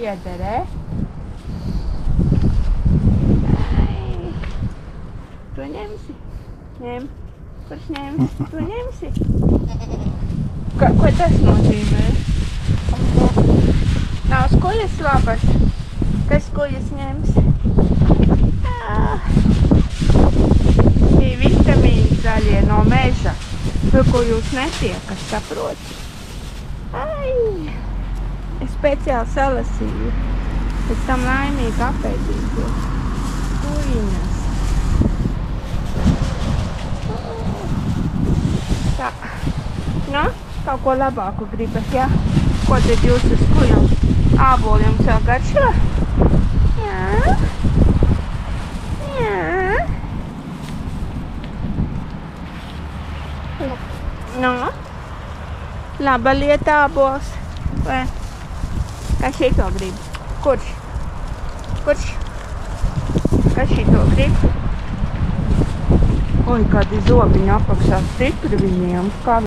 piederē. To ņemsi? Ņem. Kurš ņemsi? To ņemsi? Ko tas nozīmē? Nav skuļas labas. Kas skuļas ņems? Bija vitamīni zaļie no meža. To, ko jūs netiekat, saprot? Ai! Es speciāli salasīju. Pēc tam laimīgi apēdīšos. Kuiņas. Tā. Nu, kaut ko labāku gribat, jā? Ko tad jūs uz kuļam? Āboli jums vēl garšo? Jā. Jā. Nu, laba lieta ābols. Vai? Kā šito grib? Kurš? Kurš? Kā šito grib? Oi, kādi zobiņi apakšā stipri viņiem. Kā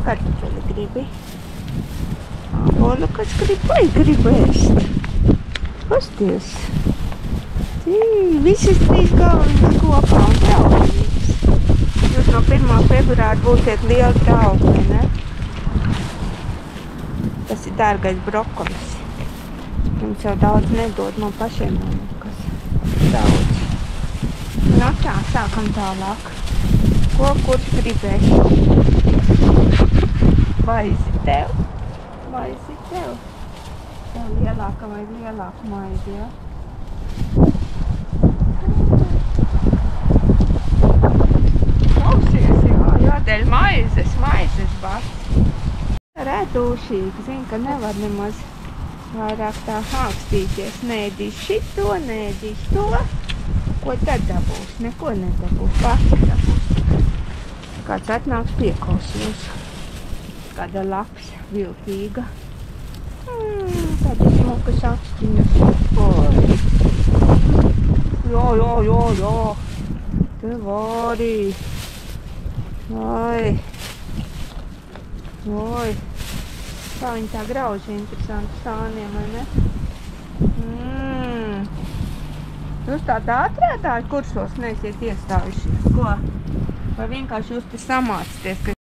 kartupeļi gribi? Ābolu, kas grib? Vai grib ēst? Pasties. Visas 3 galviņas kopā un draudzīgas. Jūs no 1. februāra būsiet lieli draugi, vai ne? Tas ir dārgais brokolis. Jums jau daudz nedod, man pašiem nav nekas. Daudz. Nu tā, sākam tālāk. Ko kurš gribēs? Maizi tev? Maizi tev? Tev lielāka vai lielāka maizi, jā? Klausies, jā, dēļ maizes bats. Redūšīgi, zin, ka nevar nemaz vairāk tā ākstīties. Nēdīs šito, nēdīs to. Ko tad dabūs? Neko nedabūs, pats dabūs. Kāds atnāks pieklausījos. Kāda laps, viltīga. Tāda smukas akstiņas. Jā. Te vari. Vai. Kā viņi tā grauž interesanti sāniem, vai ne? Jūs tāda atrētāji kursos neesiet iestājušies? Ko? Vai vienkārši jūs te samācaties, ka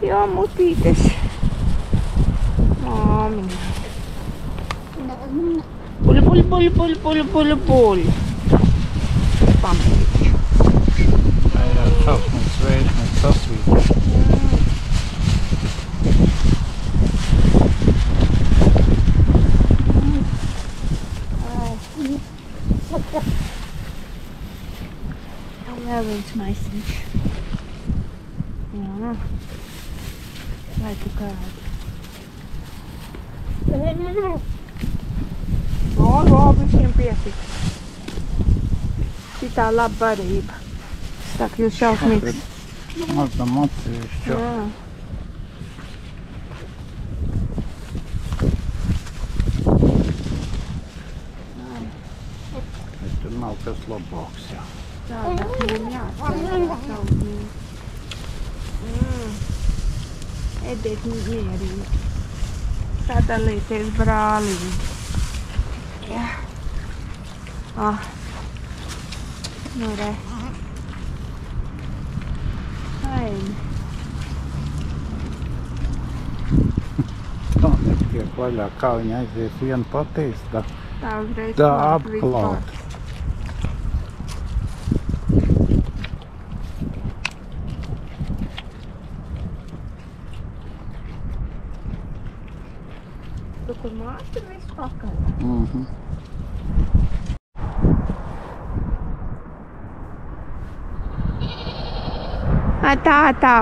Jā, mutītes. Māmiņa. Buļ. Pamēģi. Tā ir šausmīgs veids, sasvīt. Vēl viens maisiņš. Jā. Vai tu kādi? Jā, visiem pietiks. Šitā laba barība. Saka, jūs šausmīgs. Mazam atsevišķi. Jā. Tur nav kas labāks, jā. Tādā jāsaka. Ēdiet mierīgi. Sadalīties brālīgi. Jā. Nu re. Aini. Tā netiek vaļā, kā viņa aizies vienu patīs, tā apklāt. Tu, kur māte visu pakaļ? Tā.